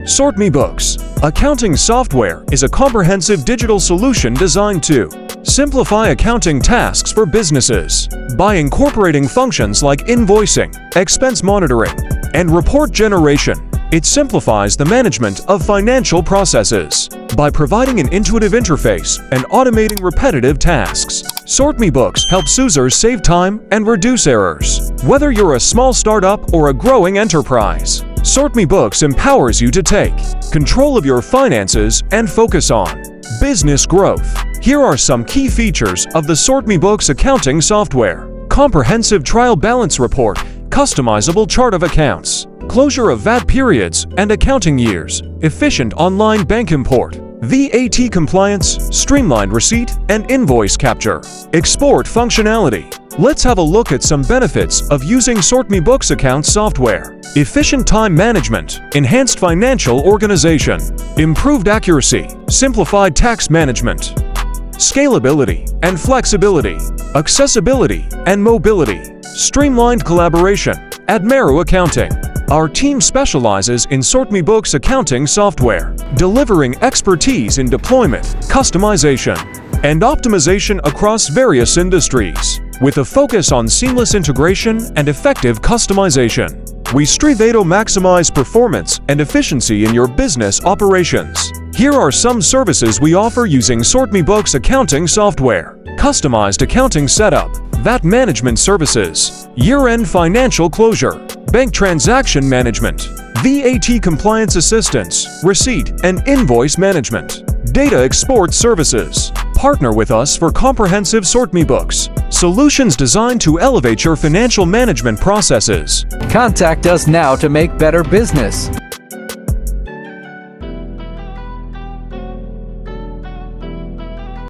SortMyBooks accounting software is a comprehensive digital solution designed to simplify accounting tasks for businesses by incorporating functions like invoicing, expense monitoring, and report generation. It simplifies the management of financial processes by providing an intuitive interface and automating repetitive tasks. SortMyBooks helps users save time and reduce errors. Whether you're a small startup or a growing enterprise, SortMyBooks empowers you to take control of your finances and focus on business growth. Here are some key features of the SortMyBooks accounting software: comprehensive trial balance report, customizable chart of accounts, closure of VAT periods and accounting years, efficient online bank import, VAT compliance, streamlined receipt and invoice capture, export functionality. Let's have a look at some benefits of using SortMyBooks account software: efficient time management, enhanced financial organization, improved accuracy, simplified tax management, scalability and flexibility, accessibility and mobility, streamlined collaboration. At Meru Accounting, our team specializes in SortMyBooks accounting software, delivering expertise in deployment, customization, and optimization across various industries. With a focus on seamless integration and effective customization, we strive to maximize performance and efficiency in your business operations. Here are some services we offer using SortMyBooks accounting software: customized accounting setup, VAT management services, year-end financial closure, bank transaction management, VAT compliance assistance, receipt and invoice management, data export services. Partner with us for comprehensive SortMyBooks solutions designed to elevate your financial management processes. Contact us now to make better business.